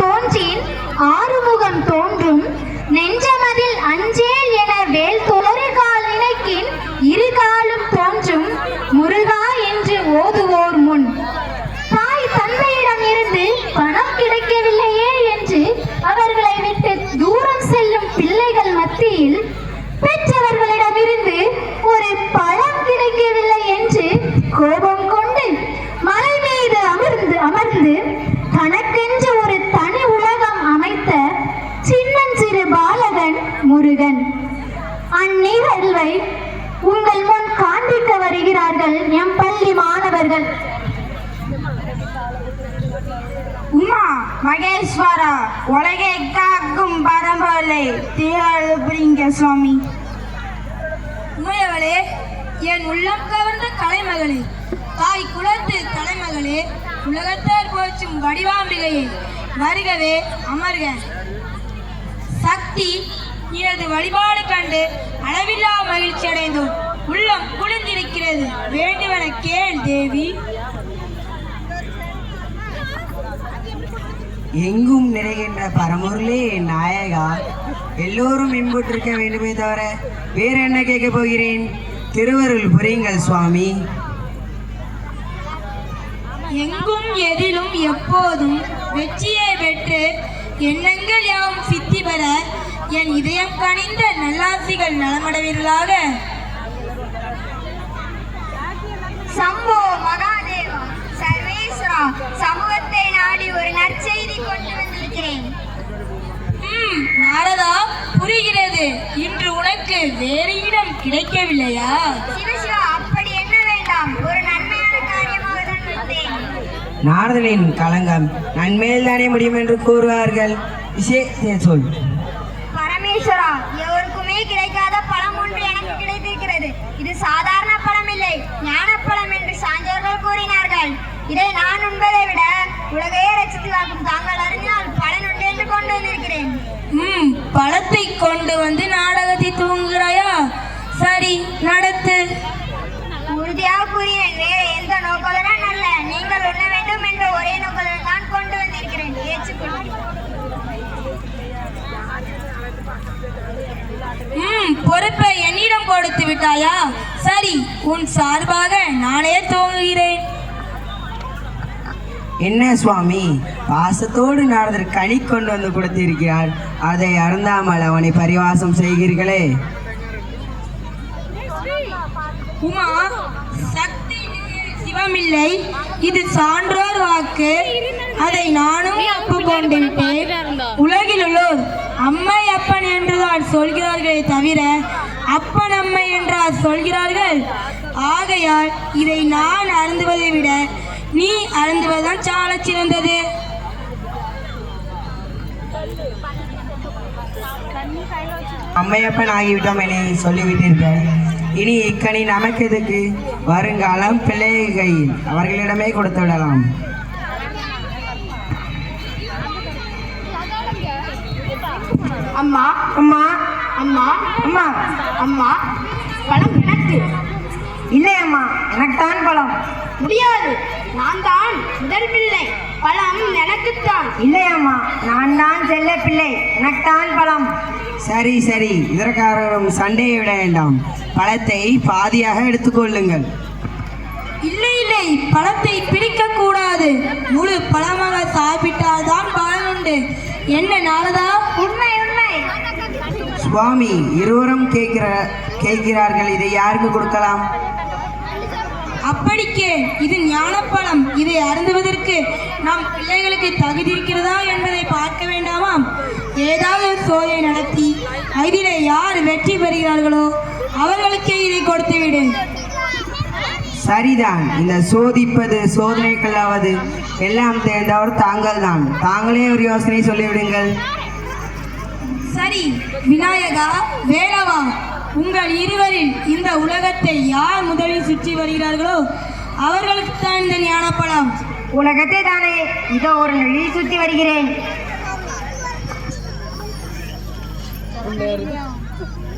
தோன்றின் ஆறுமுகம் தோன்றும் நெஞ்சமதில் அஞ்சேல் என வேல் ஒரு கால் நினைக்கின் இரு காலும் தோன்றும் முருகா என்று ஓதுவோர் முன் தாய் தந்தையிடம் இருந்து பணம் கிடைக்கவில்லையே என்று அவர்களை விட்டு தூரம் செல்லும் பிள்ளைகள் மத்தியில் பெற்றவர்களிடமிருந்து ஒரு பழம் கிடைக்கவில்லை என்று கோபம் கொண்டு மலை மீது அமர்ந்து தனக்கென்று ஒரு தனி உலகம் அமைத்த சின்னஞ்சிறு பாலகன் முருகன். அந்நிகழ்வை உங்கள் முன் காண்பிக்க வருகிறார்கள் எம் பள்ளி மாணவர்கள். உமா மகேஸ்வரா உலகை காக்கும் பரம்பரை திகழ்புரிங்க சுவாமி. உமையவளே, என் உள்ளம் கவர்ந்த கலைமகளே, தாய் குலத்து தலைமகளே, உலகத்தார் போற்றும் வடிவாம்பிகையே, வருகவே அமர்க. சக்தி எனது வழிபாடு கண்டு அளவில்லா மகிழ்ச்சி அடைந்தோம். உள்ளம் குளிர்ந்திருக்கிறது. வேண்டுவன கேள் தேவி. எங்கும் நிறைகின்ற பரம்பொருளே நாயகா, எல்லோரும் இன்புற்றிருக்க வேண்டுமே தவிர வேற என்ன கேட்க போகிறேன்? திருவருள் புரியுங்கள் சுவாமி. எங்கும் எதிலும் எப்போதும் வெற்றியை பெற்று எண்ணங்கள் யாவும் சித்தி பெற என் இதயம் கனிந்த நல்லாசிகள் நலமடைவீர்களாக. சம்போ மகாதேவா சர்வேஸ்வரா, சமூகத்தை நாடி ஒரு நற்செய்தி கொண்டு வந்திருக்கிறேன். நாரதா, புரிகிறது. இன்று உனக்கு வேறு இடம் கிடைக்கவில்லையா? சிவசிவா, அப்படி என்ன வேண்டாம், ஒரு நன்மையான காரியமாக தான் வந்தேன். நாரதனின் களங்கம் நன்மேல் தானே முடியும் என்று கூறுவார்கள். விஷயத்தை சொல். பரமேஸ்வரா, எவருக்குமே கிடைக்காத பழம் ஒன்று எனக்கு கிடைத்திருக்கிறது. இது சாதாரண பழம் இல்லை, ஞானப்பழம் என்று சான்றோர்கள் கூறினார்கள். இதை நான் உண்பதை விட உலகையே ரசித்து காக்கும் தாங்கள் அறிந்தால் பலன் உண்டு என்று கொண்டு வந்திருக்கிறேன். பழத்தை கொண்டு வந்து நாடகத்தை தூங்குகிறாயா? சரி, நடத்து. உறுதியாக கூறினேன், வேற எந்த நோக்கத்துடன் அல்ல. நீங்கள் உண்ண வேண்டும் என்ற ஒரே நோக்கத்துடன் தான் கொண்டு வந்திருக்கிறேன். ஏற்றுக்கொள்கிறேன். பொறுப்பை என்னிடம் கொடுத்து விட்டாயா? சரி, உன் சார்பாக நானே தூங்குகிறேன். என்ன சுவாமி, பாசத்தோடு நாரதர் கனி கொண்டு வந்து கொடுத்திருக்கிறார். அதை அருந்தாமல் அவனை பரிவாசம் செய்கிறீர்களே. உமா, சக்தி சிவமில்லை, இது சான்றோர் வாக்கு. அதை நானும் ஒப்புக்கொண்டு விட்டேன். உலகில் உள்ளோர் அம்மை அப்பன் என்றுதான் சொல்கிறார்களே தவிர அப்பன் அம்மை என்றால் சொல்கிறார்கள். ஆகையால் இதை நான் அருந்துவதை விட நீ அருந்துவதுதான் சால சிறந்தது. அம்மையப்பன் ஆகிவிட்டோம் என சொல்லிவிட்டீர்கள். இனி இக்கனி நமக்கு எதுக்கு? வருங்காலம் பிள்ளைகள் அவர்களிடமே கொடுத்து விடலாம். அம்மா அம்மா அம்மா அம்மா அம்மா, பழம் எனக்கு இல்லை. அம்மா, எனக்குத்தான் பழம். முடியாது, நான் தான் முதல் பிள்ளை. பழம் எனக்குத்தான். இல்லை அம்மா, நான் தான் செல்ல பிள்ளை. எனக்குத்தான் பழம். சரி சரி, இதற்காரும் சண்டையை விட வேண்டாம். பழத்தை பாதியாக எடுத்துக்கொள்ளுங்கள். இல்லை இல்லை, பழத்தை பிடிக்க கூடாது. முழு பழமாக சாப்பிட்டால் தான் பலன் உண்டு. என்ன நாரதா? உண்மை உண்மை. சுவாமி, இருவரும் கேட்கிறார்கள். இதை யாருக்கு கொடுக்கலாம்? அப்படிக்கே, இது ஞானப்பழம். இதை அருந்துவதற்கு நம் பிள்ளைகளுக்கு தகுதி இருக்கிறதா என்பதை பார்க்க வேண்டாமாம்? ஏதாவது சோதனை நடத்தி இதிலே யார் வெற்றி பெறுகிறார்களோ அவர்களுக்கே இதை கொடுத்துவிடு. சரிதான். இந்த சோதிப்பது சோதனைகளாவது எல்லாம் தேர்ந்தவர் தாங்கள் தான். தாங்களே ஒரு யோசனை சொல்லிவிடுங்கள். சரி, விநாயகா, வேலவா, உங்கள் இருவரில் இந்த உலகத்தை யார் முதலில் சுற்றி வருகிறார்களோ அவர்களுக்கு தான் இந்த ஞானப்பழம். உலகத்தை தானே, இதோ ஒரு நொடி சுற்றி வருகிறேன்.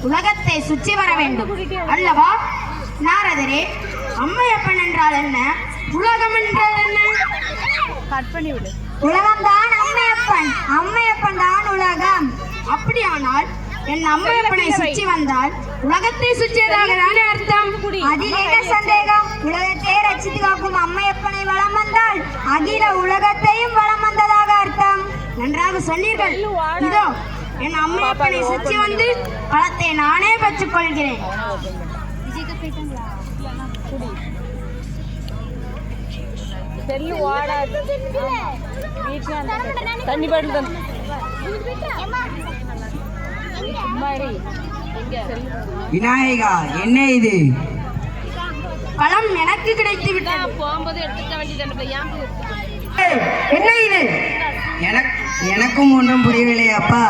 உலகத்தை சுற்றி வர வேண்டும் அல்லவா நாரதரே? அம்மையப்பன் என்றால் என்ன? உலகம் என்றால் என்ன? உலகம்தான் அம்மையப்பன். என் அம்மையப்பனை சுற்றி வந்தால் உலகத்தை சுற்றியதாக தானே அர்த்தம். அதில் என்ன சந்தேகம்? உலகத்தை ரட்சித்து காக்கும் அம்மையப்பனை வலம் வந்தால் அகில உலகத்தையும் வலம் வந்ததாக அர்த்தம். நன்றாக சொன்னீர்கள். இதோ என் அம்மையப்பனை சுற்றி வந்து பழத்தை நானே பெற்றுக் கொள்கிறேன். தண்ணி பாட்டில் தான் விநாயகா, என்ன இது? பழம் எனக்கு கிடைத்து விட்டது. போகும்போது எடுத்துக்க வேண்டியது. என்ன இது? எனக்கும் ஒன்றும் புரியவில்லை அப்பா.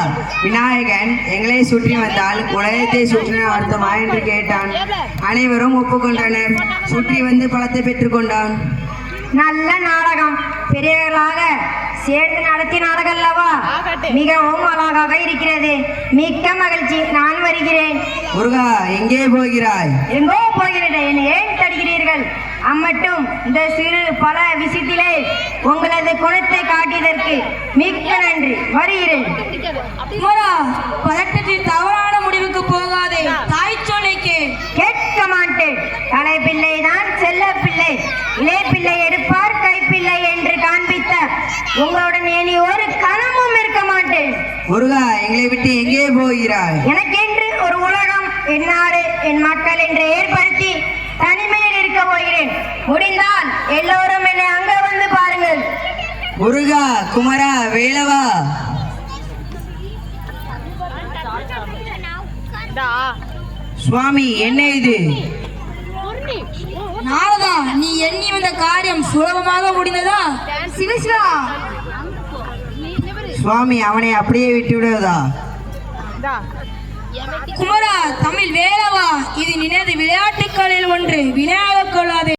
விநாயகன் எங்களை சுற்றி வந்தால் உலகத்தை சுற்றின அர்த்தமா என்று கேட்டான். அனைவரும் ஒப்புக்கொண்டனர். சுற்றி வந்து பழத்தை பெற்றுக்கொண்டான். நல்ல நாடகம். பெரியவர்களாக சேர்ந்து நடத்தினார்கள் அல்லவா? மிகவும் அழகாக இருக்கிறது. மிக்க மகிழ்ச்சி. நான் வருகிறேன். முருகா, எங்கே போகிறாய்? எங்கோ போகிறேன். ஏன் தடுக்கிறீர்கள்? அம்மட்டும் இந்த சிறு பல விஷயத்திலே உங்களது குணத்தை காட்டியதற்கு மிக்க நன்றி. வருகிறேன். குமரா, பதட்டத்தில் தவறான முடிவுக்கு போகாதே. தாய் சொல்லை கேட்க மாட்டேன். தலை பிள்ளை தான் செல்ல பிள்ளை. இளைய பிள்ளை எடுப்பார் கைப்பிள்ளை என்று காண்பித்த உங்களுடன் இனி ஒரு கணமும் இருக்க மாட்டேன். முருகா, எங்களை விட்டு எங்கே போகிறாய்? எனக்கென்று ஒரு உலகம், என் நாடு, என் மக்கள் என்று ஏற்படுத்தி தனிமையில் இருக்க போகிறேன். முடிந்தால் எல்லோரும் என்னை அங்க வந்து பாருங்கள். முருகா, குமரா, வேலவா, சுவாமி, என்ன இது? நாரதா, நீ எண்ணி வந்த காரியம் சுலபமாக முடிந்ததா? சிவசிவா, சுவாமி, அவனை அப்படியே விட்டு விடுவதா? குமரா, தமிழ் வேலவா, இது நினைவு விளையாட்டுகளில் ஒன்று. விளையாடக் கொள்ளாதே.